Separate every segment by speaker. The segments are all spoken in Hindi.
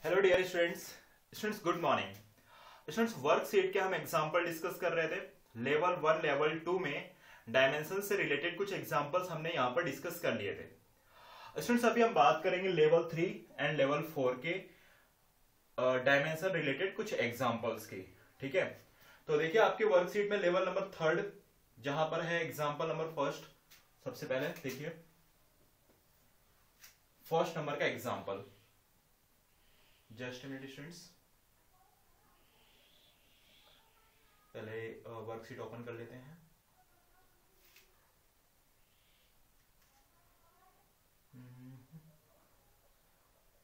Speaker 1: Hello dear students good morning students. Worksheet के हम एग्जांपल डिस्कस कर रहे थे। लेवल 1 लेवल 2 में डायमेंशन से रिलेटेड कुछ एग्जांपल्स हमने यहाँ पर डिस्कस कर लिए थे। स्टूडेंट्स अभी हम बात करेंगे लेवल 3 एंड लेवल 4 के डायमेंशन रिलेटेड कुछ एग्जांपल्स की। ठीक है, तो देखिए आपके वर्कशीट में लेवल नंबर 3 जहां पर है एग्जाम्पल नंबर फर्स्ट। सबसे पहले देखिए फर्स्ट नंबर का एग्जाम्पल। जस्ट मिनट स्टूडेंट्स, पहले वर्कशीट ओपन कर लेते हैं।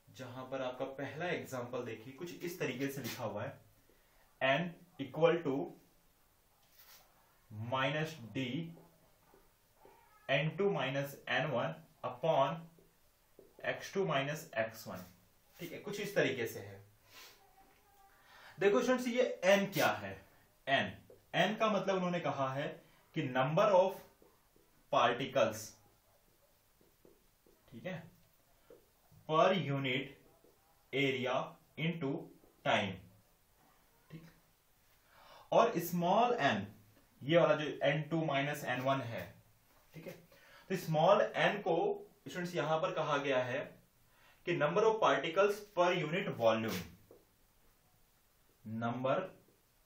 Speaker 1: जहां पर आपका पहला एग्जाम्पल देखिए कुछ इस तरीके से लिखा हुआ है, n equal to minus D n2 minus n1 upon x2 minus x1। ठीक है, कुछ इस तरीके से है। देखो स्टूडेंट्स ये n क्या है। n का मतलब उन्होंने कहा है कि नंबर ऑफ पार्टिकल्स, ठीक है, per unit area into time. ठीक, और स्मॉल n ये वाला जो n2 माइनस n1 है, ठीक है, तो स्मॉल n को स्टूडेंट्स यहां पर कहा गया है कि नंबर ऑफ पार्टिकल्स पर unit volume. Number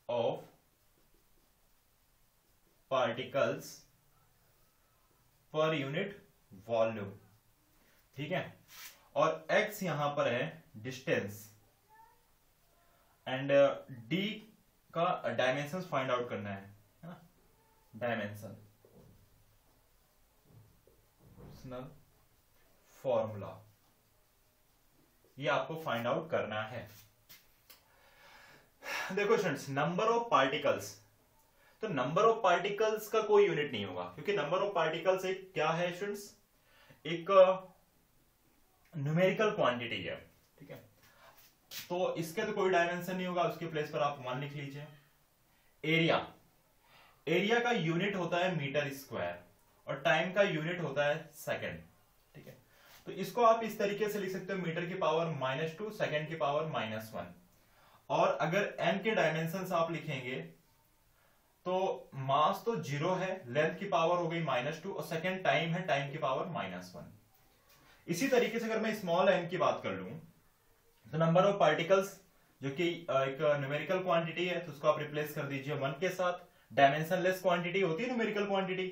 Speaker 1: of particles पर यूनिट वॉल्यूम, ठीक है, और x यहां पर है डिस्टेंस एंड d का डायमेंशन फाइंड आउट करना है ना, डायमेंशन फॉर्मूला ये आपको फाइंड आउट करना है। देखो स्टूडेंट्स नंबर ऑफ पार्टिकल्स, तो नंबर ऑफ पार्टिकल्स का कोई यूनिट नहीं होगा क्योंकि नंबर ऑफ पार्टिकल्स एक क्या है स्टूडेंट्स, एक न्यूमेरिकल क्वांटिटी है। ठीक है, तो इसके तो कोई डायमेंशन नहीं होगा, उसके प्लेस पर आप 1 लिख लीजिए। एरिया का यूनिट होता है मीटर स्क्वायर और टाइम का यूनिट होता है सेकंड। ठीक है, तो इसको आप इस तरीके से लिख सकते हो, मीटर की पावर -2 सेकंड की पावर -1। और अगर n के डायमेंशन आप लिखेंगे तो मास तो 0 है, लेंथ की पावर हो गई -2 और सेकंड टाइम है, टाइम की पावर -1। इसी तरीके से अगर मैं स्मॉल n की बात कर लूं तो नंबर ऑफ पार्टिकल्स जो कि एक न्यूमेरिकल क्वांटिटी है, तो उसको आप रिप्लेस कर दीजिए 1 के साथ। डायमेंशन लेस क्वांटिटी होती है न्यूमेरिकल क्वांटिटी।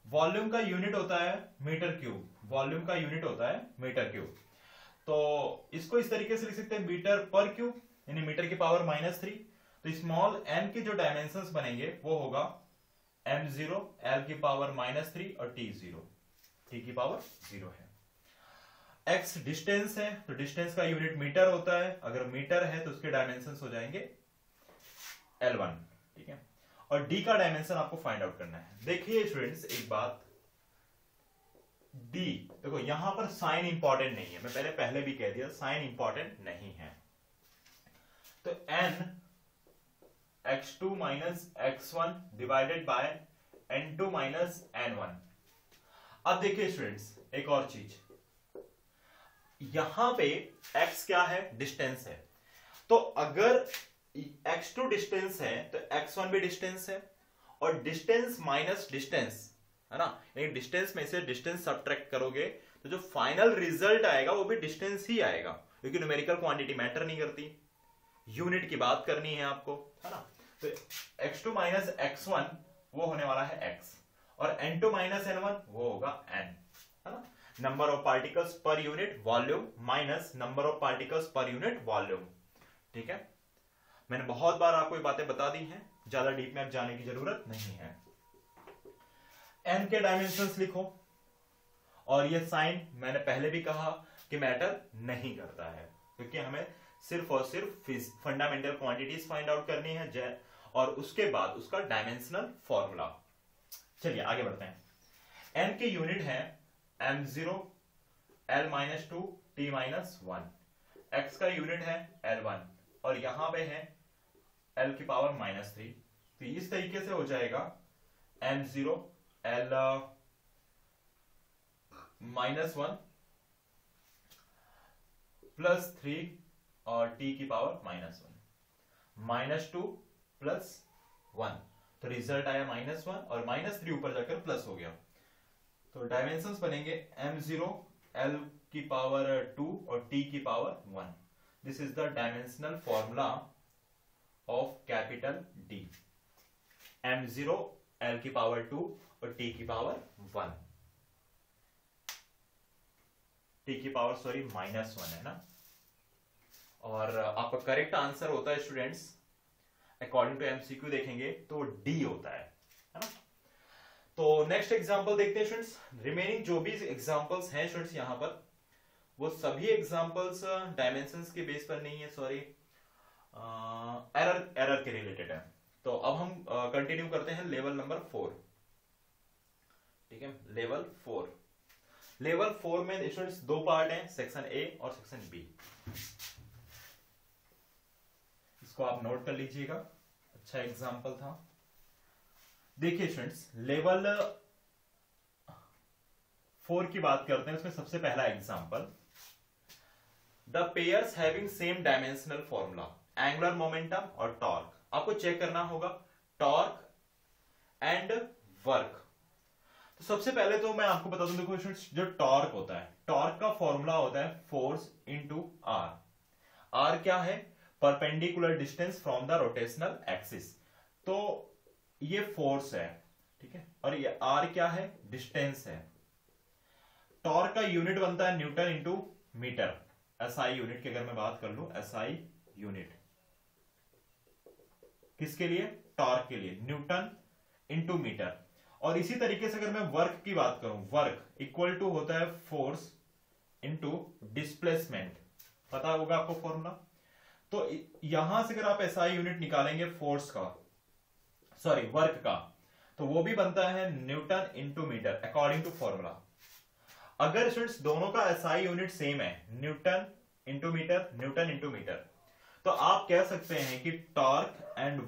Speaker 1: वॉल्यूम का यूनिट होता है मीटर क्यूब, वॉल्यूम का यूनिट होता है मीटर क्यूब। तो इसको इस तरीके से लिख सकते हैं मीटर पर क्यूब, यानी मीटर की पावर -3। तो स्मॉल n के जो डायमेंशंस बनेंगे वो होगा m0 l की पावर -3 और t0 t की पावर 0 है। x डिस्टेंस है तो डिस्टेंस का यूनिट मीटर होता है, अगर मीटर है तो उसके डायमेंशंस हो जाएंगे l1। ठीक है, और d का डायमेंशन आपको फाइंड आउट करना है। देखिए स्टूडेंट्स एक बात, d देखो यहां पर साइन इंपॉर्टेंट नहीं है, मैं पहले भी कह दिया साइन इंपॉर्टेंट नहीं है। तो n x2 minus x1 divided by n2 minus n1। अब देखिए स्टूडेंट्स एक और चीज, यहां पे x क्या है, डिस्टेंस है। तो अगर x2 डिस्टेंस है तो x1 भी डिस्टेंस है, और डिस्टेंस माइनस डिस्टेंस है ना, एक डिस्टेंस में से डिस्टेंस सब्ट्रैक्ट करोगे तो जो फाइनल रिजल्ट आएगा वो भी डिस्टेंस ही आएगा, क्योंकि न्यूमेरिकल क्वांटिटी मैटर नहीं करती, यूनिट की बात करनी है आपको, है ना। तो x2 माइनस x1 वो होने वाला है x, और n2 माइनस n1 वो होगा n, है ना। नंबर ऑफ पार्टिकल्स पर unit volume minus number of particles पर यूनिट वॉल्यूम। ठीक है, मैंने बहुत बार आपको ये बातें बता दी हैं, ज्यादा डीप में अब जाने की जरूरत नहीं है। n के डायमेंशंस लिखो, और ये साइन मैंने पहले भी कहा कि मैटर नहीं करता है, क्योंकि हमें सिर्फ और सिर्फ फंडामेंटल क्वांटिटीज फाइंड आउट करनी है और उसके बाद उसका डायमेंशनल फॉर्मूला। चलिए आगे बढ़ते हैं। n के यूनिट है m0 l-2 t-1, x का यूनिट है l1 और यहां पे है l की पावर -3। तो इस तरीके से हो जाएगा m0 l -1 +3 और t की पावर -1, -2 +1, तो रिजल्ट आया -1 और -3 ऊपर जाकर प्लस हो गया। तो डायमेंशंस बनेंगे m0 l की पावर 2 और t की power 1। This is the dimensional formula of capital D। m0 l की पावर 2 और t की पावर 1, t की पावर सॉरी -1 है ना। और आपका करेक्ट आंसर होता है स्टूडेंट्स, अकॉर्डिंग टू एमसीक्यू देखेंगे तो डी होता है ना। तो नेक्स्ट एग्जांपल देखते हैं स्टूडेंट्स। रिमेनिंग जो भी एग्जांपल्स हैं स्टूडेंट्स यहां पर, वो सभी एग्जांपल्स डायमेंशंस के बेस पर नहीं है, सॉरी एरर के रिलेटेड है। तो अब हम कंटिन्यू करते हैं लेवल नंबर 4। ठीक है, लेवल 4। लेवल 4 में स्टूडेंट्स दो पार्ट हैं, सेक्शन ए और सेक्शन बी। इसको आप नोट कर लीजिएगा, अच्छा एग्जांपल था। देखिए स्टूडेंट्स, लेवल 4 की बात करते हैं, उसमें सबसे पहला example, the pairs having same dimensional formula, angular momentum और टॉर्क। आपको चेक करना होगा टॉर्क एंड वर्क। तो सबसे पहले तो मैं आपको बता दूं, देखो स्टूडेंट्स, जो टॉर्क होता है, टॉर्क का फॉर्मूला होता है फोर्स इनटू आर। आर क्या है? Perpendicular distance from the rotational axis. तो ये फोर्स है, ठीक है, और ये आर क्या है? डिस्टेंस है। टॉर्क का यूनिट बनता है newton into metre. SI unit की अगर मैं बात कर लूं, एसआई यूनिट किसके लिए? टॉर्क के लिए, न्यूटन इंटू मीटर। और इसी तरीके से अगर मैं वर्क की बात करूं, वर्क इक्वल टू होता है फोर्स इंटू डिस्प्लेसमेंट। पता होगा आपको फॉर्मूला। तो यहां से अगर आप एसआई यूनिट निकालेंगे फोर्स का, सॉरी वर्क का, तो वो भी बनता है newton into metre according to formula. अगर स्टूडेंट्स दोनों का एसआई यूनिट सेम है, newton into metre, newton into metre, तो आप कह सकते हैं कि टॉर्क एंड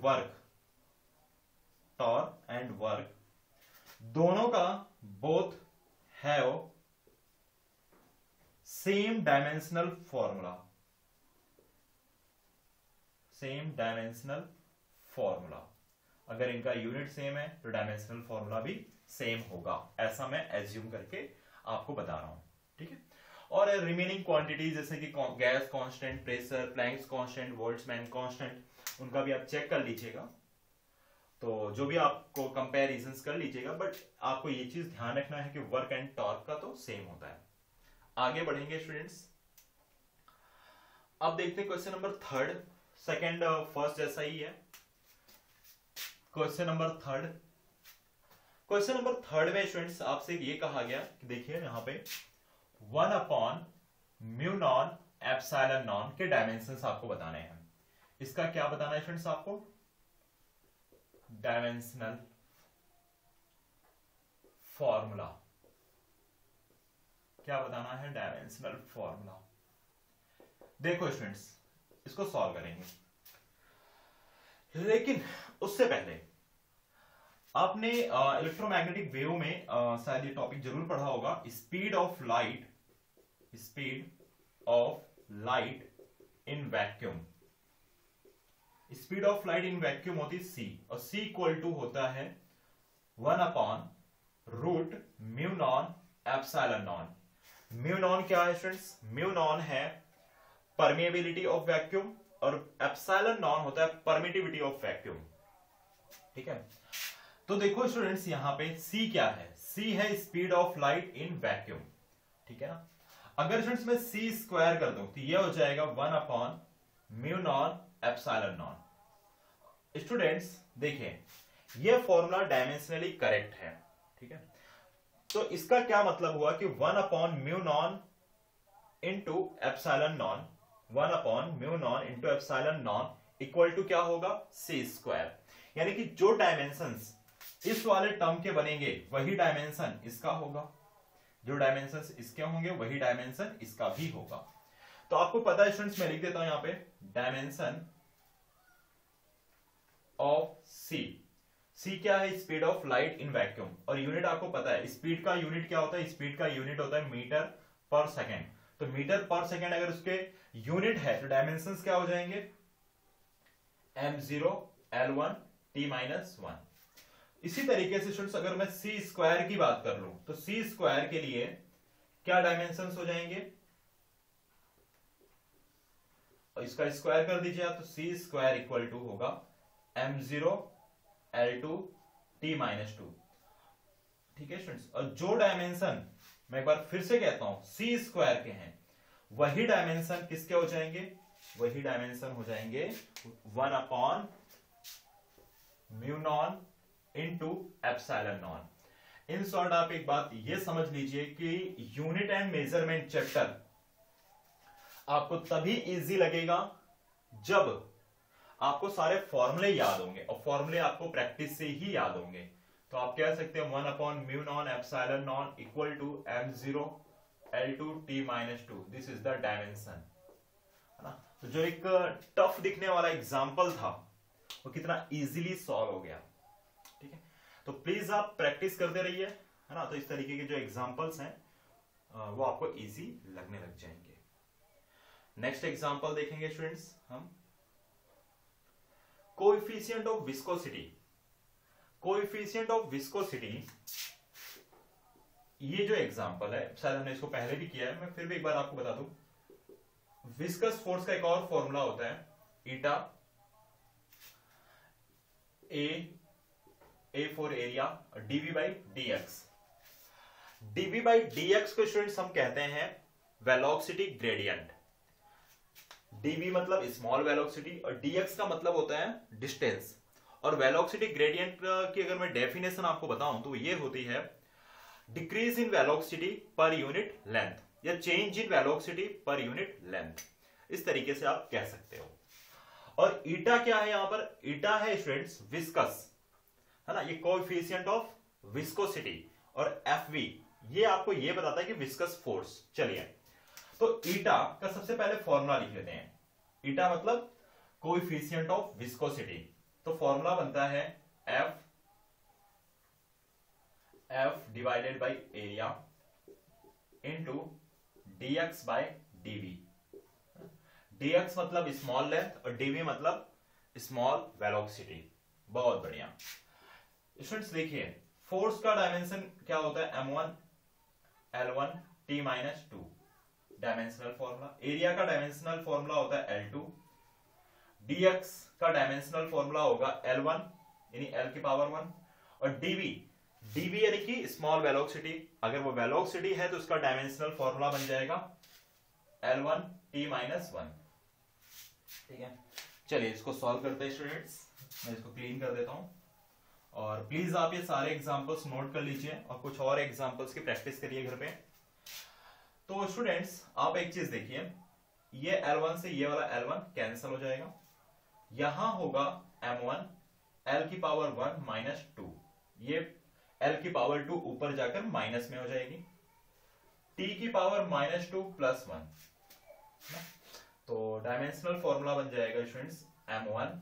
Speaker 1: वर्क दोनों का both have same dimensional formula, same dimensional formula. अगर इनका यूनिट सेम है तो डायमेंशनल फॉर्मूला भी सेम होगा, ऐसा मैं एज्यूम करके आपको बता रहा हूं, ठीक है। और रिमेनिंग क्वांटिटीज जैसे कि gas constant, pressure, Planck's constant, Boltzmann constant, उनका भी आप चेक कर लीजिएगा। तो जो भी आपको कंपैरिजंस कर लीजिएगा, बट आपको ये चीज ध्यान रखना है कि वर्क एंड टॉर्क का तो सेम होता है। आगे बढ़ेंगे स्टूडेंट्स, अब देखते हैं क्वेश्चन नंबर 3, सेकंड फर्स्ट जैसा ही है। क्वेश्चन नंबर 3, क्वेश्चन नंबर 3 में स्टूडेंट्स आपसे ये कहा गया कि देखिए यहां पे 1/μ0ε0 के डायमेंशंस आपको बताने हैं। इसका क्या बताना है स्टूडेंट्स आपको? Dimensional formula. क्या बताना है? Dimensional formula. देखो स्टूडेंट्स, इसको सॉल्व करेंगे, लेकिन उससे पहले आपने इलेक्ट्रोमैग्नेटिक वेव में शायद ये टॉपिक जरूर पढ़ा होगा, speed of light, speed of light in vacuum. Speed of light in vacuum होती है c, और c इक्वल टू होता है 1/√μ0ε0। म्यू क्या है स्टूडेंट्स? म्यू है परमिएबिलिटी ऑफ वैक्यूम, और एप्सिलॉन नॉन होता है परमिटिविटी ऑफ वैक्यूम, ठीक है। तो देखो स्टूडेंट्स, यहां पे c क्या है? c है speed of light in vacuum, ठीक है ना। अगर स्टूडेंट्स मैं c स्क्वायर कर दूं तो ये हो जाएगा 1/μ0ε0। स्टूडेंट्स देखिए, ये फॉर्मूला डायमेंशनली करेक्ट है, ठीक है। तो इसका क्या मतलब हुआ कि 1/μ0 into epsilon naught, 1/μ0 into epsilon naught equal to क्या होगा? c square. यानी कि जो डायमेंशंस इस वाले टर्म के बनेंगे वही डायमेंशन इसका होगा, जो डायमेंशंस इसके होंगे वही डायमेंशन इसका भी होगा। तो आपको पता है स्टूडेंट्स, मैं लिख देता हूं यहां पे डायमेंशन ऑफ c क्या है? Speed of light in vacuum, और यूनिट आपको पता है, स्पीड का यूनिट क्या होता है? स्पीड का यूनिट होता है मीटर पर सेकेंड। तो मीटर पर सेकेंड अगर उसके यूनिट है तो डायमेंशंस क्या हो जाएंगे, m0 l1 t-1। इसी तरीके से स्टूडेंट्स अगर मैं सी स्क्वायर की बात कर लूं तो सी स्क्वायर के लिए क्या डायमेंशंस हो जाएंगे, और इसका स्क्वायर कर दीजिए आप, तो सी स्क्वायर इक्वल टू होगा m0 l2 t-2। ठीक है स्टूडेंट्स, और जो डायमेंशन मैं एक बार फिर से कहता हूं सी स्क्वायर के हैं, वही डायमेंशन किसके हो जाएंगे, वही डायमेंशन हो जाएंगे 1/μ naught into epsilon naught. In short आप एक बात ये समझ लीजिए कि यूनिट एंड मेजरमेंट चैप्टर आपको तभी इजी लगेगा जब आपको सारे फॉर्मूले याद होंगे, और फॉर्मूले आपको प्रैक्टिस से ही याद होंगे। तो आप कह सकते हैं 1/μ naught epsilon naught equal to m0 l2 t-2, this is the dimension, है ना। तो जो एक टफ दिखने वाला एग्जांपल था वो कितना इजीली सॉल्व हो गया। ठीक है, तो प्लीज आप प्रैक्टिस करते रहिए, है ना। तो इस तरीके के जो एग्जांपल्स हैं वो आपको इजी लगने लग जाएंगे। नेक्स्ट एग्जांपल देखेंगे स्टूडेंट्स हम, coefficient of viscosity. Coefficient of viscosity, ये जो एग्जांपल है शायद हमने इसको पहले भी किया है, मैं फिर भी एक बार आपको बता दूं। विस्कस फोर्स का एक और फॉर्मूला होता है eta, a for area, dv by dx. Dv by dx को स्टूडेंट्स हम कहते हैं वेलोसिटी ग्रेडियंट। डीवी मतलब स्मॉल वेलोसिटी और डीएक्स का मतलब होता है डिस्टेंस। और वेलोसिटी ग्रेडियंट की अगर मैं डेफिनेशन आपको बताऊं तो ये होती है decrease in velocity per unit length, या change in velocity per unit length, इस तरीके से आप कह सकते हो। और ईटा क्या है यहां पर, ईटा है स्टूडेंट्स विस्कस, है ना, ये कोएफिशिएंट ऑफ विस्कोसिटी। और एफवी ये आपको ये बताता है कि विस्कस फोर्स। चलिए तो ईटा का सबसे पहले फॉर्मूला लिख लेते हैं। ईटा मतलब कोएफिशिएंट ऑफ विस्कोसिटी, तो फॉर्मूला बनता है F divided by area into dx by dv। dx मतलब स्मॉल लेंथ और dv मतलब स्मॉल वेलोसिटी। बहुत बढ़िया स्टूडेंट्स, देखिए फोर्स का डायमेंशन क्या होता है, m1 l1 t-2 dimensional formula. Area का डायमेंशनल फॉर्मूला होता है l2। dx का डायमेंशनल फॉर्मूला होगा l1 यानी l की पावर 1, और dv यानी कि स्मॉल वेलोसिटी। अगर वो वेलोसिटी है तो उसका डायमेंशनल फॉर्मूला बन जाएगा l1 t-1। ठीक है, चलिए इसको सॉल्व करते हैं स्टूडेंट्स। मैं इसको क्लीन कर देता हूं, और प्लीज आप ये सारे एग्जांपल्स नोट कर लीजिए और कुछ और एग्जांपल्स की प्रैक्टिस करिए घर पे। तो स्टूडेंट्स आप एक चीज देखिए, ये L1 से ये वाला L1 कैंसिल हो जाएगा, यहां होगा M1 L की पावर 1 माइनस 2, ये L की पावर 2 ऊपर जाकर माइनस में हो जाएगी, T की पावर -2 प्लस 1। तो डायमेंशनल फॉर्मूला बन जाएगा स्टूडेंट्स M1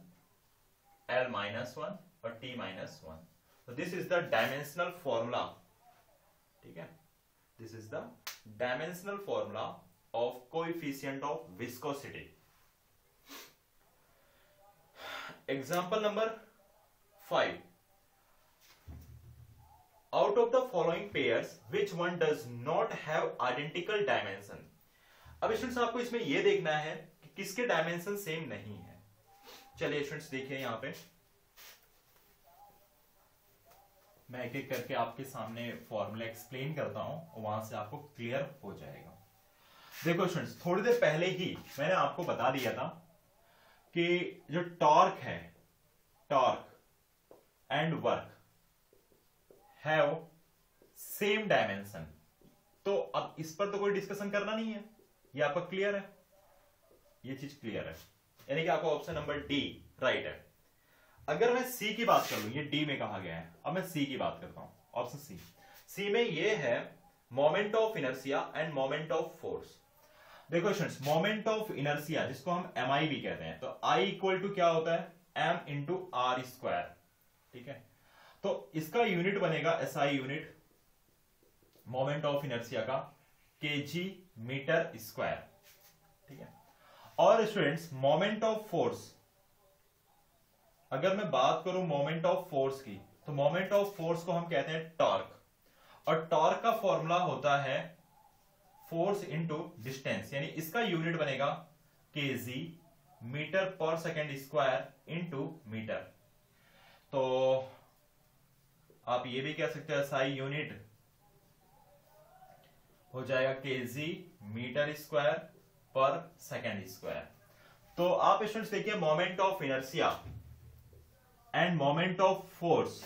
Speaker 1: L -1 और T-1। तो this is the dimensional formula. ठीक है, this is the dimensional formula of coefficient of viscosity. Example number 5, out of the following pairs which one does not have identical dimension। अब स्टूडेंट्स आपको इसमें यह देखना है कि किसके डायमेंशन सेम नहीं है। चलिए स्टूडेंट्स देखिए, यहां पे मैं एक एक करके आपके सामने फॉर्मूला एक्सप्लेन करता हूं और वहां से आपको क्लियर हो जाएगा। देखो स्टूडेंट्स, थोड़ी देर पहले ही मैंने आपको बता दिया था कि जो टॉर्क है, torque and work have same dimension. तो अब इस पर तो कोई डिस्कशन करना नहीं है, ये आपका क्लियर है, ये चीज क्लियर है, यानी कि आपका ऑप्शन नंबर डी राइट है। अगर मैं सी की बात कर लूं, ये डी में कहा गया है, अब मैं सी की बात करता हूं, ऑप्शन सी। सी में ये है moment of inertia end moment of force. देखो स्टूडेंट्स, मोमेंट ऑफ इनर्शिया जिसको हम एम भी कहते हैं, तो आई इक्वल टू क्या होता है, एम इंटू आर स्क्वायर। ठीक है, तो इसका यूनिट बनेगा SI unit moment of inertia का, kg मीटर स्क्वायर, ठीक है। और स्टूडेंट्स मोमेंट ऑफ फोर्स, अगर मैं बात करूं मोमेंट ऑफ फोर्स की, तो मोमेंट ऑफ फोर्स को हम कहते हैं टॉर्क, और टॉर्क का फॉर्मूला होता है फोर्स इंटू डिस्टेंस, यानी इसका यूनिट बनेगा kg मीटर पर सेकेंड स्क्वायर इंटू मीटर। तो आप ये भी कह सकते हैं SI यूनिट हो जाएगा kg मीटर स्क्वायर पर सेकेंड स्क्वायर। तो आप स्टूडेंट्स देखिए moment of inertia end moment of force,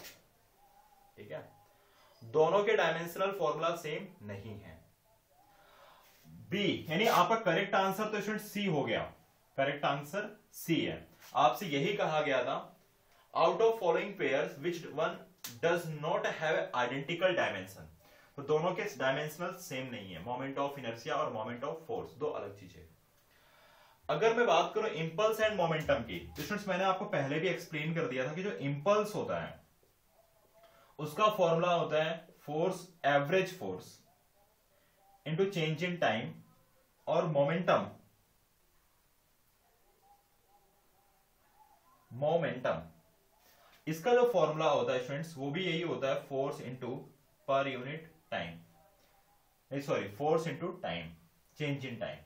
Speaker 1: ठीक है, दोनों के डायमेंशनल फॉर्मूला सेम नहीं है। बी यानी आपका करेक्ट आंसर तो स्टूडेंट सी हो गया, करेक्ट आंसर सी है। आपसे यही कहा गया था out of following pairs which one does not have identical dimension, तो दोनों के डायमेंशनल सेम नहीं है, मोमेंट ऑफ इनर्शिया और मोमेंट ऑफ फोर्स दो अलग चीजें। अगर मैं बात करूं इंपल्स एंड मोमेंटम की, स्टूडेंट्स मैंने आपको पहले भी एक्सप्लेन कर दिया था कि जो इंपल्स होता है उसका फॉर्मूला होता है force, average force into change in time, और मोमेंटम इसका जो फॉर्मूला होता है स्टूडेंट्स वो भी यही होता है force into per unit time, sorry force into time, change in time.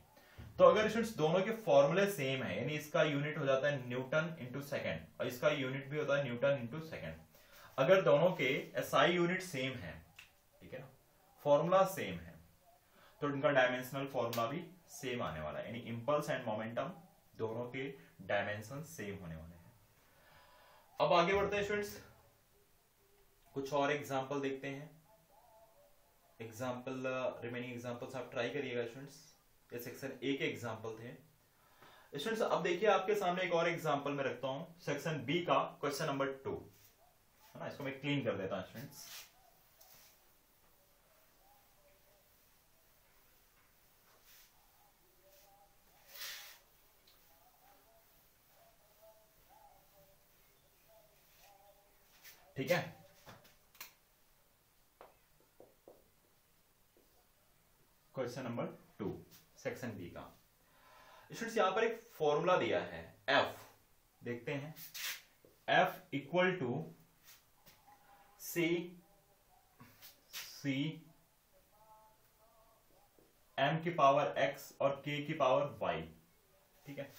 Speaker 1: तो अगर स्टूडेंट्स दोनों के फॉर्मूले सेम है, यानी इसका यूनिट हो जाता है न्यूटन इंटू सेकेंड और इसका यूनिट भी होता है न्यूटन इंटू सेकेंड, अगर दोनों के SI यूनिट सेम है, ठीक है ना, फॉर्मूला सेम है, तो इनका डायमेंशनल फॉर्मूला भी सेम आने वाला है, यानी इंपल्स एंड मोमेंटम दोनों के डायमेंशन सेम होने वाले हैं। अब आगे बढ़ते हैं स्टूडेंट्स, कुछ और एग्जांपल देखते हैं। एग्जांपल रिमेनिंग एग्जांपल्स आप ट्राई करिएगा स्टूडेंट्स, ये सेक्शन ए के एग्जांपल थे स्टूडेंट्स। अब देखिए आपके सामने एक और एग्जांपल मैं रखता हूं, सेक्शन बी का क्वेश्चन नंबर 2, है ना, इसको मैं क्लीन कर देता हूं स्टूडेंट्स। ठीक है, क्वेश्चन नंबर 2 सेक्शन बी का स्टूडेंट्स, यहां पर एक फॉर्मूला दिया है F, देखते हैं। F equal to C M की पावर X और K की पावर Y, ठीक है।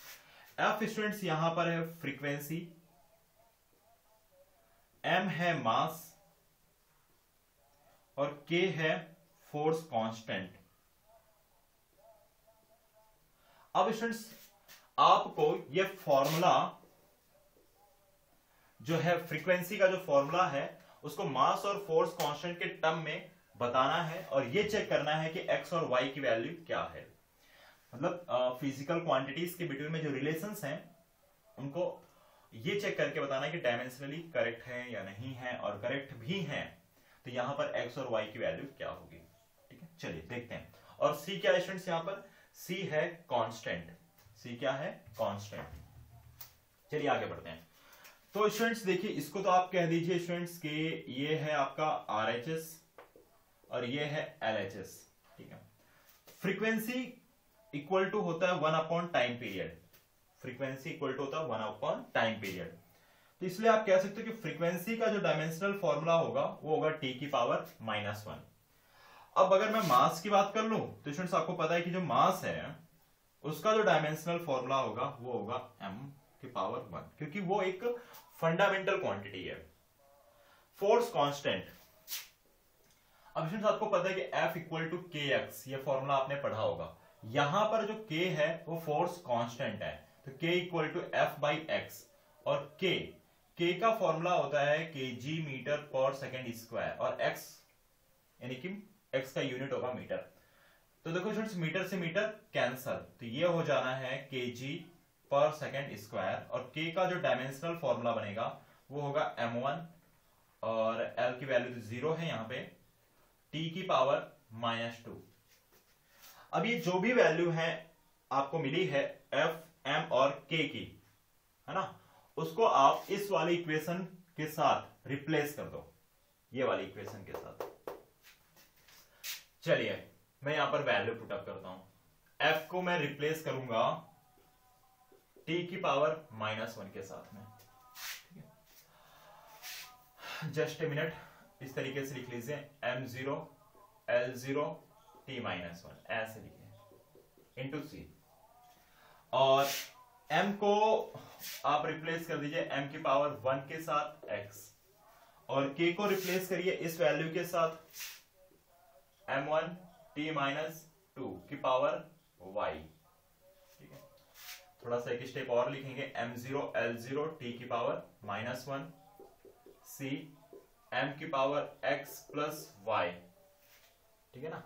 Speaker 1: F स्टूडेंट्स यहां पर है फ्रीक्वेंसी, M है मास और K है फोर्स कांस्टेंट। अब स्टूडेंट्स आपको यह फॉर्मूला जो है फ्रीक्वेंसी का जो फॉर्मूला है उसको मास और फोर्स कांस्टेंट के टर्म में बताना है और यह चेक करना है कि x और y की वैल्यू क्या है। मतलब फिजिकल क्वांटिटीज के बिटवीन में जो रिलेशंस हैं उनको ये चेक करके बताना है कि डायमेंशनली करेक्ट है या नहीं है, और करेक्ट भी है तो यहां पर x और y की वैल्यू क्या होगी, ठीक है। चलिए देखते हैं। और c क्या है स्टूडेंट्स, यहां पर c है कांस्टेंट, c क्या है कांस्टेंट। चलिए आगे बढ़ते हैं। तो स्टूडेंट्स देखिए इसको तो आप कह दीजिए स्टूडेंट्स कि ये है आपका RHS और ये है LHS, ठीक है। फ्रीक्वेंसी इक्वल टू होता है 1 time period, frequency equal to होता है 1 टाइम पीरियड। तो इसलिए आप कह सकते हो कि फ्रीक्वेंसी का जो डायमेंशनल फॉर्मूला होगा वो होगा t की पावर -1। अब अगर मैं मास की बात कर लूं तो स्टूडेंट्स आपको पता है कि जो मास है उसका जो डायमेंशनल फॉर्मूला होगा वो होगा m की पावर 1, क्योंकि वो एक फंडामेंटल क्वांटिटी है। फोर्स कांस्टेंट, अब स्टूडेंट्स आपको पता है कि F इक्वल टू kx, ये फॉर्मूला आपने पढ़ा होगा। यहां पर जो k है वो फोर्स कांस्टेंट है, तो k इक्वल टू F/x, और k का फॉर्मूला होता है kg मीटर पर सेकेंड स्क्वायर, और x यानी कि x का यूनिट होगा मीटर। तो देखो स्टूडेंट्स मीटर से मीटर कैंसल, तो ये हो जाना है kg पर सेकेंड स्क्वायर, और k का जो डायमेंशनल फॉर्मूला बनेगा वो होगा m1, और l की वैल्यू तो 0 है यहाँ पे, t की पावर -2। अब ये जो भी वैल्यू है आपको मिली है f, m और k की, है ना, उसको आप इस वाली इक्वेशन के साथ रिप्लेस कर दो, ये वाली इक्वेशन के साथ। चलिए मैं यहां पर वैल्यू पुटअप करता हूं, f को मैं रिप्लेस करूंगा t की पावर -1 के साथ में। जस्ट ए मिनट, इस तरीके से लिख लीजिए m0 l0 t-1 ऐसे लिखिए इंटू c, और m को आप रिप्लेस कर दीजिए m की पावर 1 के साथ x, और k को रिप्लेस करिए इस वैल्यू के साथ m1 t-2 की पावर y। ठीक है, थोड़ा सा एक स्टेप और लिखेंगे, m0 l0 t की पावर -1 c m की पावर x प्लस y। ठीक है ना,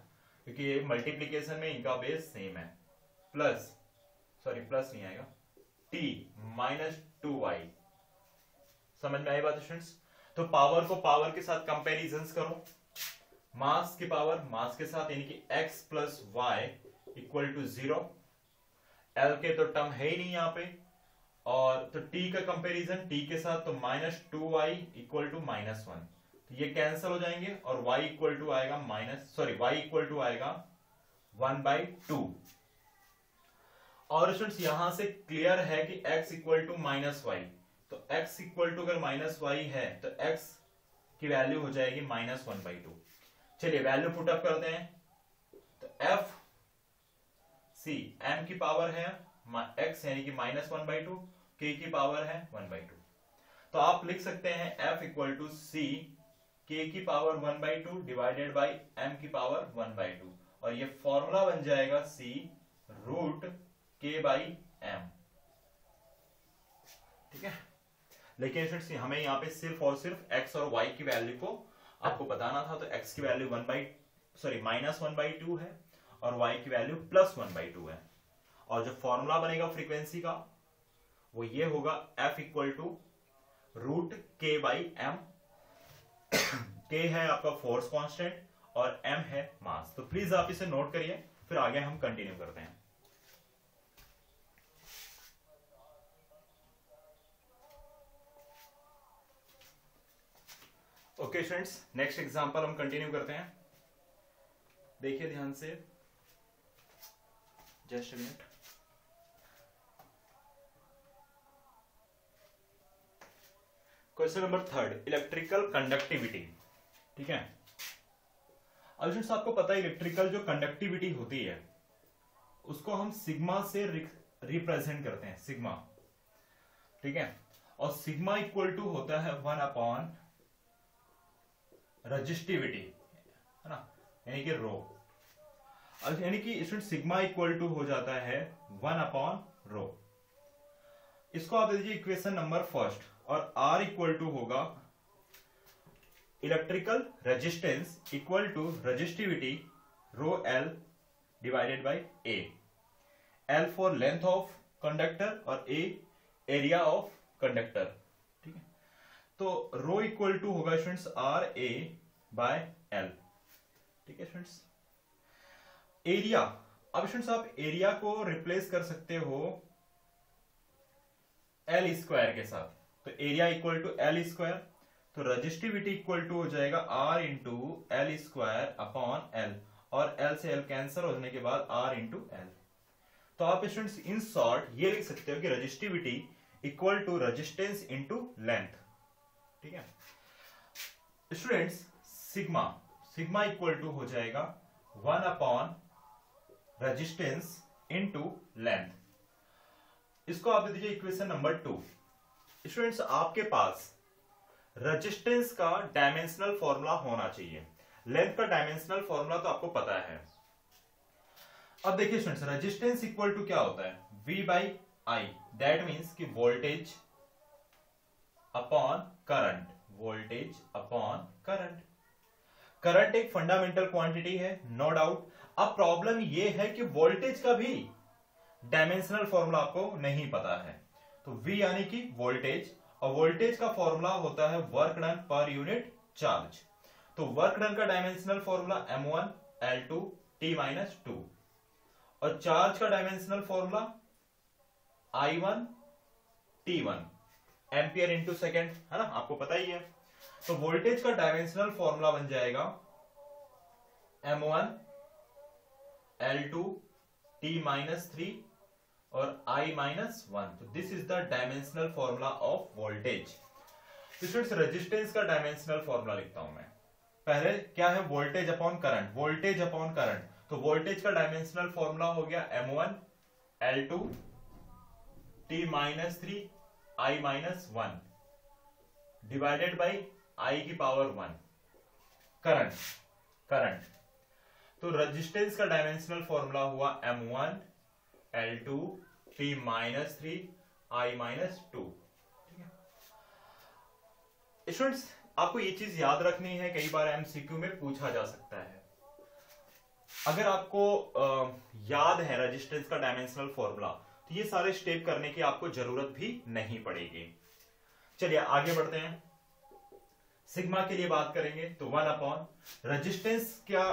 Speaker 1: क्योंकि ये मल्टीप्लीकेशन में इनका बेस सेम है, प्लस नहीं आएगा t -2y। समझ में आई बात स्टूडेंट्स? तो पावर को पावर के साथ कंपैरिजन करो, मास की पावर मास के साथ, यानी कि x plus Y equal to 0। l के तो टर्म है ही नहीं यहाँ पे, और तो t का कंपैरिजन t के साथ, तो -2y इक्वल टू -1, तो ये कैंसिल हो जाएंगे और y इक्वल टू आएगा y इक्वल टू आएगा 1/2। और स्टूडेंट्स यहां से क्लियर है कि x इक्वल टू -y, तो x इक्वल टू अगर -y है तो x की वैल्यू हो जाएगी -1/2। चलिए वैल्यू पुटअप करते हैं, तो f c m की पावर है x यानी कि -1/2, k की पावर है 1/2, तो आप लिख सकते हैं f equal to c k की पावर 1/2 डिवाइडेड बाई m की पावर 1/2, और ये फॉर्मूला बन जाएगा c रूट k/m। ठीक है, लेकिन फ्रेंड्स हमें यहाँ पे सिर्फ और सिर्फ x और y की वैल्यू को आपको बताना था, तो x की वैल्यू -1/2 है और y की वैल्यू +1/2 है, और जो फॉर्मूला बनेगा फ्रीक्वेंसी का वो ये होगा f equal to root k/m। k है आपका फोर्स कांस्टेंट और m है मास, तो प्लीज आप इसे नोट करिए, फिर आगे हम कंटिन्यू करते हैं। ओके फ्रेंड्स, नेक्स्ट एग्जांपल हम कंटिन्यू करते हैं, देखिए ध्यान से, just a minute. Question number 3, electrical conductivity. ठीक है, अब फ्रेंड्स आपको पता है इलेक्ट्रिकल जो कंडक्टिविटी होती है उसको हम सिग्मा से रिप्रेजेंट करते हैं, सिग्मा। ठीक है, और सिग्मा इक्वल टू होता है 1 रजिस्टिविटी, है ना, यानी कि रो। यानी कि स्टूडेंट सिग्मा इक्वल टू हो जाता है 1/रो। इसको आप दे दीजिए इक्वेशन नंबर फर्स्ट, और R इक्वल टू होगा electrical resistance equal to resistivity rho L divided by A। L for length of conductor और A एरिया ऑफ कंडक्टर। ठीक है, तो रो इक्वल टू होगा स्टूडेंट्स RA/L। ठीक है स्टूडेंट्स, एरिया, अब स्टूडेंट्स आप एरिया को रिप्लेस कर सकते हो L² के साथ, तो एरिया इक्वल टू L², तो रजिस्टिविटी इक्वल टू हो जाएगा R इंटू L²/L, और L से L कैंसिल होने के बाद R इंटू L। तो आप स्टूडेंट्स इन शॉर्ट ये लिख सकते हो कि resistivity equal to resistance into length. ठीक है स्टूडेंट्स, सिग्मा इक्वल टू हो जाएगा 1 रेजिस्टेंस इंटू लेंथ। इसको आप दे दीजिए इक्वेशन नंबर 2। स्टूडेंट्स आपके पास रेजिस्टेंस का डायमेंशनल फॉर्मूला होना चाहिए, लेंथ का डायमेंशनल फॉर्मूला तो आपको पता है। अब देखिए स्टूडेंट्स, रेजिस्टेंस इक्वल टू क्या होता है, V/I, दैट मींस कि voltage upon current, voltage upon current. Current एक फंडामेंटल क्वांटिटी है, नो डाउट। अब प्रॉब्लम यह है कि वोल्टेज का भी डायमेंशनल फॉर्मूला आपको नहीं पता है, तो V यानी कि वोल्टेज, और वोल्टेज का फॉर्मूला होता है work done per unit charge. तो वर्क डन का डायमेंशनल फॉर्मूला M1L2 T-2, और चार्ज का dimensional formula I1 T1 ampere into second, है ना, आपको पता ही है। तो वोल्टेज का डायमेंशनल फॉर्मूला बन जाएगा M1 L2 T -3 और I -1। तो this is the dimensional formula of voltage. तो स्टूडेंट्स रेजिस्टेंस का डायमेंशनल फॉर्मूला लिखता हूं मैं। पहले क्या है, voltage upon current, voltage upon current. तो वोल्टेज का डायमेंशनल फॉर्मूला हो गया M1 L2 T -3 I -1 divided by I की पावर 1। Current, current. तो रेजिस्टेंस का डायमेंशनल फॉर्मूला हुआ M1 L2 T -3 I -2। Students आपको ये चीज याद रखनी है, कई बार एमसीक्यू में पूछा जा सकता है। अगर आपको याद है रेजिस्टेंस का डायमेंशनल फॉर्मूला, तो ये सारे स्टेप करने की आपको जरूरत भी नहीं पड़ेगी। चलिए आगे बढ़ते हैं। सिग्मा के लिए बात करेंगे तो 1 अपॉन रेजिस्टेंस क्या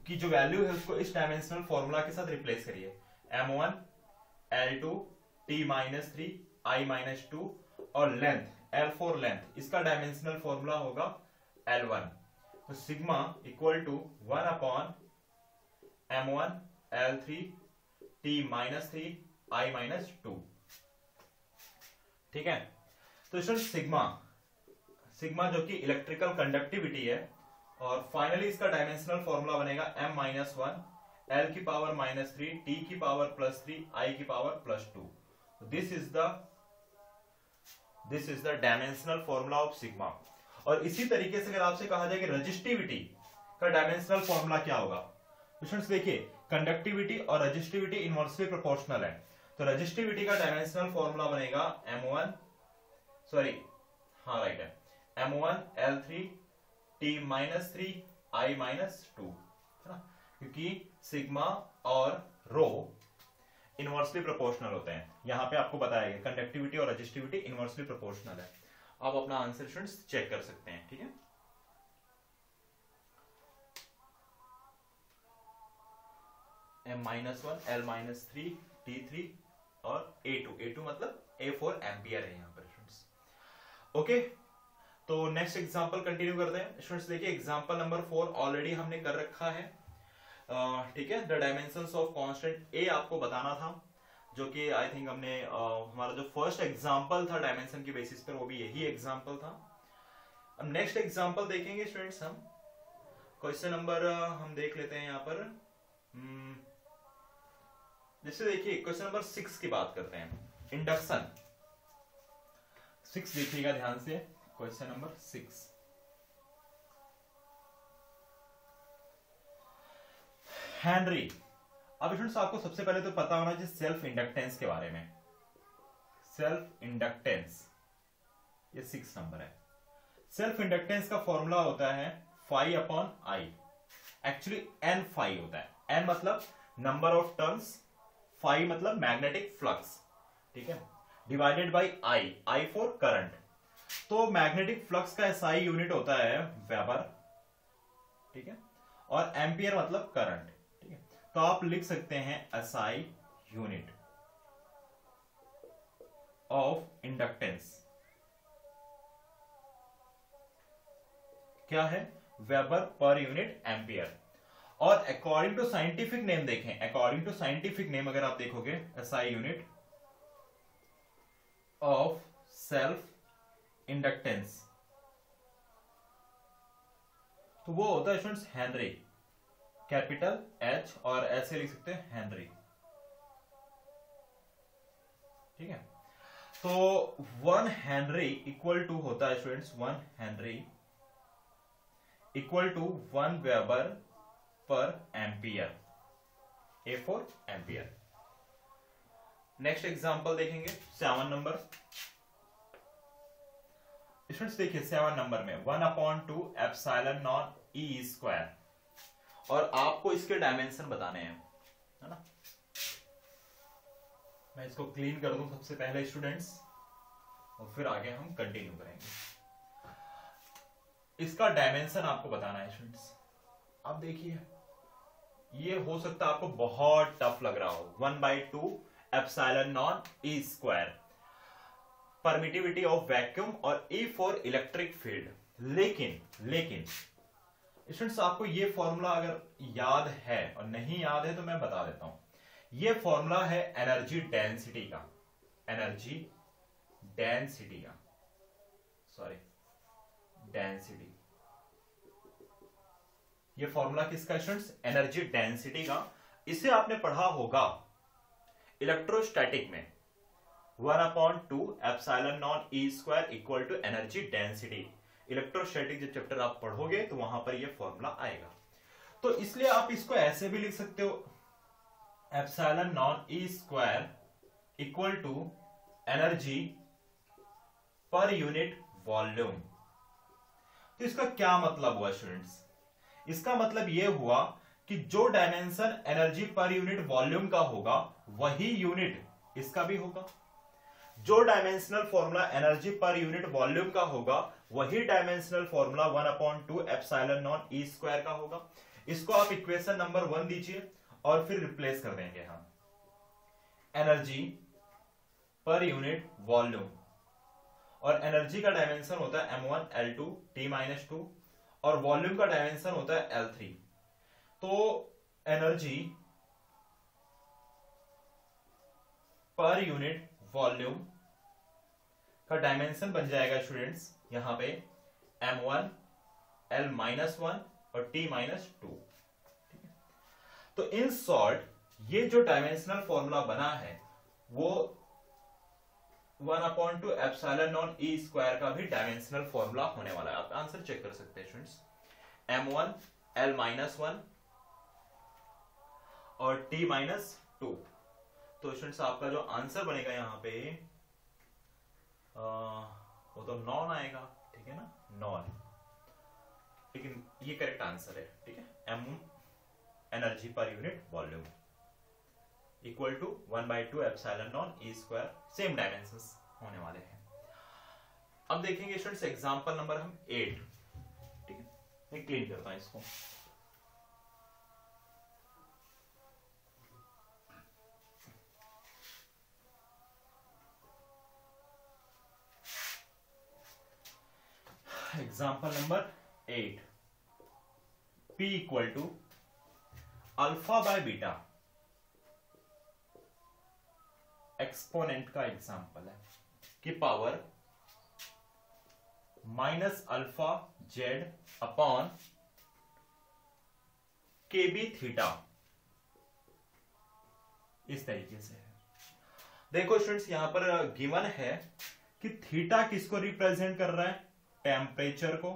Speaker 1: की जो वैल्यू है उसको इस डायमेंशनल फॉर्मूला के साथ रिप्लेस करिए। M1 L2 T -3 I -2 और लेंथ L4 लेंथ, इसका डायमेंशनल फॉर्मूला होगा L1। तो sigma equal to 1 upon M1 L3 T -3 I -2। ठीक है। तो सिग्मा, सिग्मा जो कि इलेक्ट्रिकल कंडक्टिविटी है, और फाइनली इसका डायमेंशनल फॉर्मूला बनेगा M -1 L की पावर -3 T की पावर +3 I की power +2। This is the dimensional formula of sigma. और इसी तरीके से अगर आपसे कहा जाए कि रेजिस्टिविटी का डायमेंशनल फॉर्मूला क्या होगा, तो स्टूडेंट्स देखिए कंडक्टिविटी और रेजिस्टिविटी इनवर्सली प्रोपोर्शनल है। तो रेजिस्टिविटी का डायमेंशनल फॉर्मूला बनेगा M1 M1 L3 T -3 I -2, है ना, क्योंकि सिग्मा और रो इनवर्सली प्रोपोर्शनल होते हैं। यहां पे आपको बताया गया कंडक्टिविटी और रेजिस्टिविटी इनवर्सली प्रोपोर्शनल है। आप अपना आंसर स्टूडेंट्स चेक कर सकते हैं। ठीक है, M -1 L -3 T3 और A2 मतलब A4 एम्पियर है यहां पर स्टूडेंट्स। ओके, तो नेक्स्ट एग्जांपल कंटिन्यू करते हैं स्टूडेंट्स। देखिए एग्जांपल नंबर 4 ऑलरेडी हमने कर रखा है। ठीक है, द डायमेंशंस ऑफ कांस्टेंट ए आपको बताना था, जो कि आई थिंक हमने हमारा जो फर्स्ट एग्जांपल था डायमेंशन की बेसिस पर, वो भी यही एग्जांपल था। अब नेक्स्ट एग्जांपल देखेंगे स्टूडेंट्स हम। क्वेश्चन नंबर हम देख लेते हैं यहाँ पर। जैसे देखिए क्वेश्चन नंबर 6 की बात करते हैं, इंडक्शन। 6 देखिएगा ध्यान से, क्वेश्चन नंबर 6। हेनरी। अब स्टूडेंट्स आपको सबसे पहले तो पता होना चाहिए सेल्फ इंडक्टेंस के बारे में। सेल्फ इंडक्टेंस, ये 6 नंबर है। सेल्फ इंडक्टेंस का फॉर्मूला होता है phi upon I। Actually N phi होता है। N मतलब नंबर ऑफ टर्न्स, phi मतलब मैग्नेटिक फ्लक्स, ठीक है, divided by I for current. तो मैग्नेटिक फ्लक्स का SI यूनिट होता है वेबर, ठीक है, और एम्पियर मतलब करंट। ठीक है, तो आप लिख सकते हैं SI यूनिट ऑफ इंडक्टेंस क्या है, वेबर पर यूनिट एम्पियर। और अकॉर्डिंग टू साइंटिफिक नेम देखें, अकॉर्डिंग टू साइंटिफिक नेम अगर आप देखोगे SI unit of self inductance, तो वो होता है स्टूडेंट्स हेनरी, कैपिटल H, और ऐसे लिख सकते हैं हेनरी। ठीक है, तो 1 हेनरी इक्वल टू होता है students, 1 henry equal to 1 weber per ampere, A4 ampere. Next example देखेंगे 7 नंबर। स्टूडेंट्स देखिए 7 नंबर में 1/2 एप्सिलॉन नॉट E स्क्वायर, और आपको इसके डायमेंशन बताने हैं, है ना। मैं इसको क्लीन कर दूं सबसे पहले स्टूडेंट्स, और फिर आगे हम कंटिन्यू करेंगे। इसका डायमेंशन आपको बताना है स्टूडेंट्स। अब देखिए ये हो सकता है आपको बहुत टफ लग रहा हो, 1/2 epsilon not E square, permittivity of vacuum और E फॉर इलेक्ट्रिक फील्ड। लेकिन स्टूडेंट्स आपको ये फॉर्मूला अगर याद है और नहीं याद है तो मैं बता देता हूं। ये फॉर्मूला है एनर्जी डेंसिटी का, एनर्जी डेंसिटी का, सॉरी डेंसिटी। ये फॉर्मूला किसका स्टूडेंट्स? एनर्जी डेंसिटी का। इसे आपने पढ़ा होगा इलेक्ट्रोस्टैटिक में, 1/2 epsilon naught E square equal to energy density. Electrostatic जब चैप्टर आप पढ़ोगे तो वहां पर यह फॉर्मूला आएगा। तो इसलिए आप इसको ऐसे भी लिख सकते हो, epsilon naught E square equal to energy per unit volume. तो इसका क्या मतलब हुआ स्टूडेंट्स? इसका मतलब यह हुआ कि जो dimension energy per unit volume का होगा वही यूनिट इसका भी होगा। जो dimensional formula energy per unit volume का होगा वही dimensional formula 1/2 epsilon naught E square का होगा। इसको आप इक्वेशन नंबर 1 दीजिए और फिर रिप्लेस कर देंगे हम। एनर्जी पर यूनिट वॉल्यूम, और एनर्जी का डायमेंशन होता है m1 L2 T-2 और वॉल्यूम का डायमेंशन होता है L3। तो एनर्जी पर यूनिट वॉल्यूम का डायमेंशन बन जाएगा स्टूडेंट्स यहां पे m1 L-1 और T-2। तो इन शॉर्ट ये जो डायमेंशनल फॉर्मूला बना है वो 1/2 एप्सिलॉन नॉट ई स्क्वायर का भी डायमेंशनल फॉर्मूला होने वाला है। आप आंसर चेक कर सकते हैं स्टूडेंट्स, m1 L-1 और T-2। तो स्टूडेंट्स आपका जो आंसर बनेगा यहां पे वो तो नॉन आएगा, ठीक है ना, नॉन। लेकिन ये करेक्ट आंसर है, ठीक है। m energy per unit volume equal to 1/2 epsilon naught E square, same dimensions होने वाले हैं। अब देखेंगे स्टूडेंट्स एग्जांपल नंबर हम 8, ठीक है। मैं क्लीन करता हूं इसको। Example number 8, P equal to alpha by beta, exponent का एग्जाम्पल है, की power minus alpha Z upon K B theta, इस तरीके से है। देखो स्टूडेंट्स यहां पर गिवन है कि थीटा किसको रिप्रेजेंट कर रहा है? टेम्परेचर को।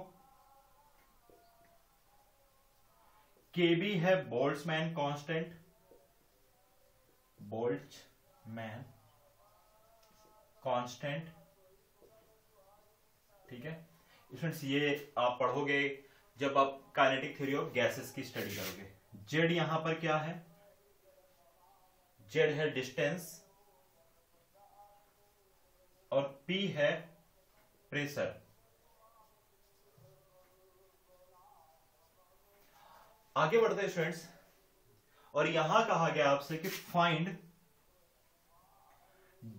Speaker 1: केबी है बोल्ट्जमैन कांस्टेंट, बोल्ट्जमैन कांस्टेंट, ठीक है स्टूडेंट्स। ये आप पढ़ोगे जब आप काइनेटिक थ्योरी ऑफ गैसेस की स्टडी करोगे। जेड यहां पर क्या है? जेड है डिस्टेंस और पी है प्रेशर। आगे बढ़ते हैं स्टूडेंट्स, और यहां कहा गया आपसे कि find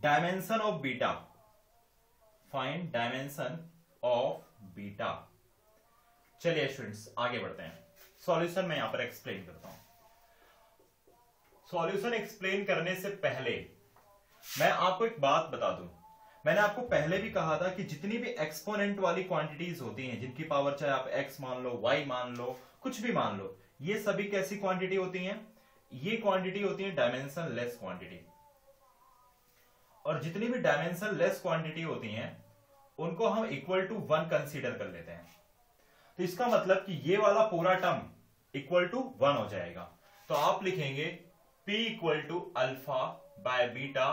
Speaker 1: dimension of beta, find dimension of beta. चलिए स्टूडेंट्स आगे बढ़ते हैं। सॉल्यूशन मैं यहां पर एक्सप्लेन करता हूं। सॉल्यूशन एक्सप्लेन करने से पहले मैं आपको एक बात बता दूं। मैंने आपको पहले भी कहा था कि जितनी भी एक्सपोनेंट वाली क्वांटिटीज होती हैं, जिनकी पावर चाहे आप x मान लो, y मान लो, कुछ भी मान लो, ये सभी कैसी क्वांटिटी होती हैं? ये क्वांटिटी होती है डायमेंशन लेस क्वांटिटी। और जितनी भी डायमेंशन लेस क्वांटिटी होती हैं उनको हम इक्वल टू 1 कंसीडर कर लेते हैं। तो इसका मतलब कि ये वाला पूरा टर्म इक्वल टू 1 हो जाएगा। तो आप लिखेंगे P equal to alpha by beta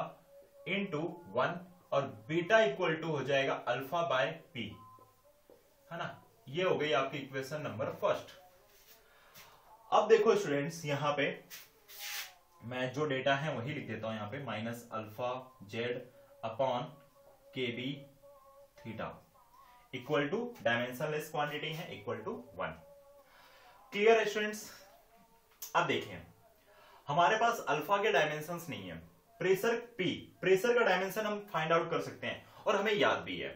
Speaker 1: into 1 और बीटा इक्वल टू हो जाएगा अल्फा बाय P, है ना। ये हो गई आपकी इक्वेशन नंबर फर्स्ट। अब देखो स्टूडेंट्स यहां पे मैं जो डेटा है वही लिख देता हूं यहां पे, minus alpha Z upon K B theta equal to dimensionless quantity है इक्वल टू 1। क्लियर है स्टूडेंट्स? अब देखिए हमारे पास अल्फा के डायमेंशंस नहीं है, प्रेशर P, प्रेशर का डायमेंशन हम फाइंड आउट कर सकते हैं और हमें याद भी है,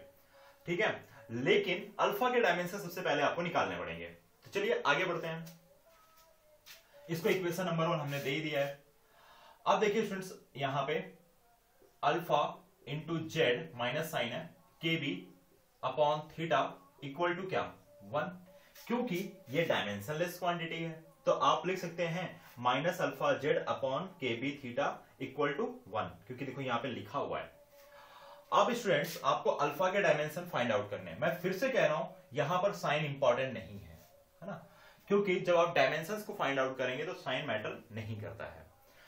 Speaker 1: ठीक है। लेकिन अल्फा के डायमेंशन सबसे पहले आपको निकालने पड़ेंगे। तो तो चलिए आगे बढ़ते हैं। इसको इक्वेशन नंबर 1 हमने दे ही दिया है। अब देखिए स्टूडेंट्स, यहां पे alpha into Z minus sign है K B upon theta equal to क्या 1, क्योंकि ये डायमेंशनलेस क्वांटिटी है तो आप लिख सकते हैं minus alpha Z upon K B theta equal to 1, क्योंकि देखो यहां पे लिखा हुआ है। अब स्टूडेंट्स आपको अल्फा के डायमेंशन फाइंड आउट करने हैं। मैं फिर से कह रहा हूं यहां पर साइन इंपॉर्टेंट नहीं है ना, क्योंकि जब आप डायमेंशंस को फाइंड आउट करेंगे तो साइन मैटर नहीं करता है,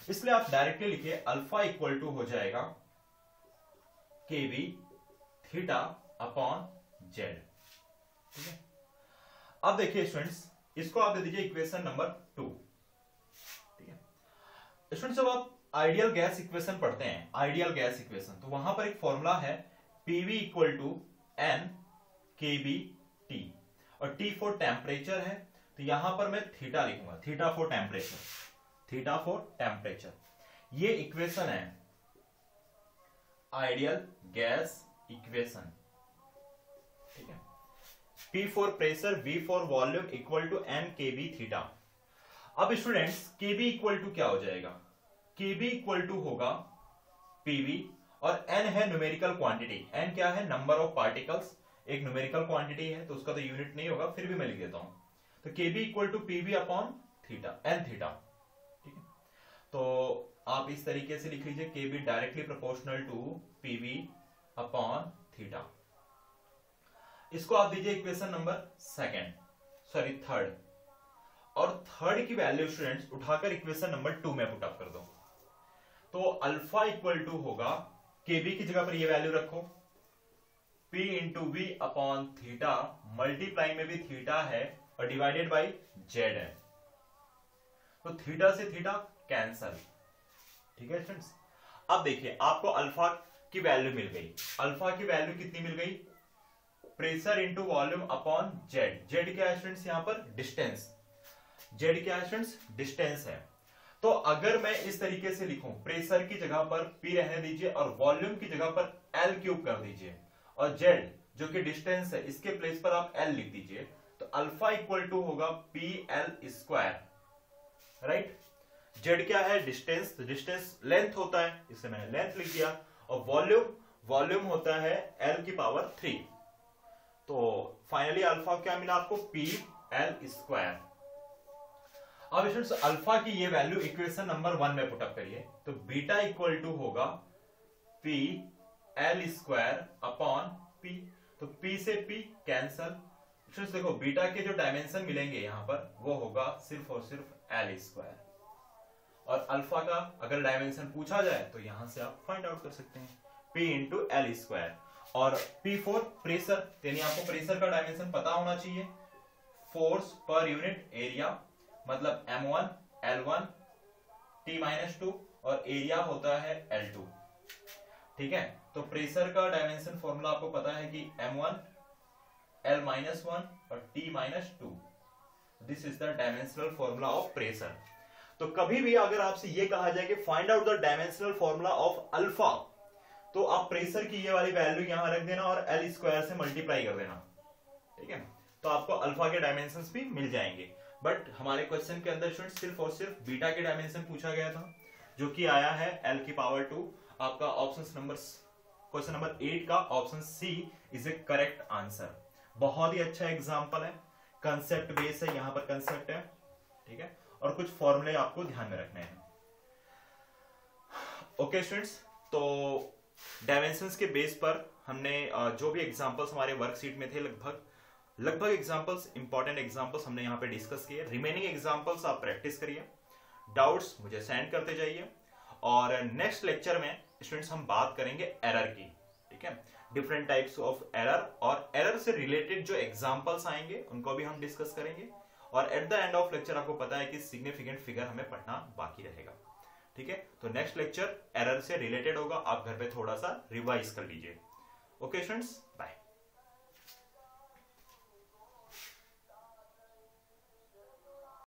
Speaker 1: इसलिए आप डायरेक्टली लिखिए अल्फा इक्वल टू हो जाएगा K B theta upon Z. ठीक है, अब देखिए स्टूडेंट्स, इसको आप दे दीजिए इक्वेशन नंबर 2। ठीक है स्टूडेंट्स, जब आप आइडियल गैस इक्वेशन पढ़ते हैं, आइडियल गैस इक्वेशन, तो वहां पर एक फॉर्मूला है PV equal to N K B T, और टी फॉर टेम्परेचर है, तो यहां पर मैं थीटा लिखूंगा, theta for temperature, theta for temperature. ये इक्वेशन है आइडियल गैस इक्वेशन। ठीक है, P for pressure, V for volume equal to N K B theta. अब students K B equal to क्या हो जाएगा, के बी इक्वल टू होगा पीवी, और एन है न्यूमेरिकल क्वांटिटी। एन क्या है, नंबर ऑफ पार्टिकल्स, एक न्यूमेरिकल क्वांटिटी है तो उसका तो यूनिट नहीं होगा, फिर भी मैं लिख देता हूं, तो K B equal to PV upon theta, N theta. ठीक है, तो आप इस तरीके से लिख लीजिए K B directly proportional to PV upon theta. इसको आप दीजिए इक्वेशन नंबर 3rd, और थर्ड की वैल्यू स्टूडेंट्स उठाकर इक्वेशन नंबर 2 में पुट अप कर दो, तो अल्फा इक्वल टू होगा केबी की जगह पर ये वैल्यू रखो P into V upon theta, multiply में भी थीटा है और डिवाइडेड बाई जेड है, तो थीटा से थीटा कैंसल। ठीक है स्टूडेंट्स, अब देखिए आपको अल्फा की वैल्यू मिल गई। अल्फा की वैल्यू कितनी मिल गई, pressure into volume upon Z. Z क्या है स्टूडेंट्स, यहां पर डिस्टेंस, जेड क्या है स्टूडेंट्स, डिस्टेंस है। तो अगर मैं इस तरीके से लिखूं, प्रेशर की जगह पर P रहने दीजिए और वॉल्यूम की जगह पर L क्यूब कर दीजिए, और जेड जो कि डिस्टेंस है इसके प्लेस पर आप L लिख दीजिए, तो अल्फा इक्वल टू होगा PL स्क्वायर। राइट, जेड क्या है, डिस्टेंस, तो डिस्टेंस लेंथ होता है, इससे मैंने लेंथ लिख दिया, और वॉल्यूम होता है L की पावर 3। तो फाइनली अल्फा क्या मिला आपको, PL स्क्वायर। अब स्टूडेंट्स अल्फा की ये वैल्यू इक्वेशन नंबर 1 में पुट अप करिए, तो बीटा इक्वल टू होगा PL स्क्वायर अपॉन P, तो P से P कैंसल। स्टूडेंट्स देखो बीटा के जो डायमेंशन मिलेंगे यहां पर वो होगा सिर्फ और सिर्फ L स्क्वायर, और अल्फा का अगर डायमेंशन पूछा जाए तो यहां से आप फाइंड आउट कर सकते हैं P इंटू L स्क्वायर, और P फॉर प्रेशर, यानी आपको प्रेशर का डायमेंशन पता होना चाहिए, फोर्स पर यूनिट एरिया, मतलब M1 L1 T-2, और एरिया होता है L2। ठीक है, तो प्रेशर का डायमेंशन फॉर्मूला आपको पता है कि M1 L-1 और T-2, this is the dimensional formula of pressure. तो कभी भी अगर आपसे ये कहा जाए कि find out the dimensional formula of alpha, तो आप प्रेशर की ये वाली वैल्यू यहां रख देना और L स्क्वायर से मल्टीप्लाई कर देना। ठीक है, तो आपको अल्फा के डायमेंशंस भी मिल जाएंगे। बट हमारे क्वेश्चन के अंदर स्टूडेंट सिर्फ और सिर्फ बीटा के डायमेंशन पूछा गया था, जो कि आया है L की पावर 2। आपका ऑप्शन नंबर, क्वेश्चन नंबर 8 का option C is a correct answer. बहुत ही अच्छा एग्जांपल है, कंसेप्ट बेस है, यहां पर कंसेप्ट है। ठीक है, और कुछ फॉर्मूले आपको ध्यान में रखने हैं। ओके स्टूडेंट्स, तो डायमेंशंस के बेस पर हमने जो भी एग्जांपल्स हमारे वर्कशीट में थे, लगभग एग्जांपल्स, इंपॉर्टेंट एग्जांपल्स हमने यहाँ पे डिस्कस किए। रिमेनिंग एग्जांपल्स आप प्रैक्टिस करिए, डाउट्स मुझे सेंड करते जाइए, और नेक्स्ट लेक्चर में स्टूडेंट्स हम बात करेंगे एरर की। ठीक है, डिफरेंट टाइप्स ऑफ एरर, और एरर से रिलेटेड जो एग्जांपल्स आएंगे उनको भी हम डिस्कस करेंगे, और at the end of lecture आपको पता है कि सिग्निफिकेंट फिगर हमें पढ़ना बाकी रहेगा। ठीक है, तो नेक्स्ट लेक्चर एरर से रिलेटेड होगा, आप घर पे थोड़ा सा रिवाइज कर लीजिए। Okay students, bye.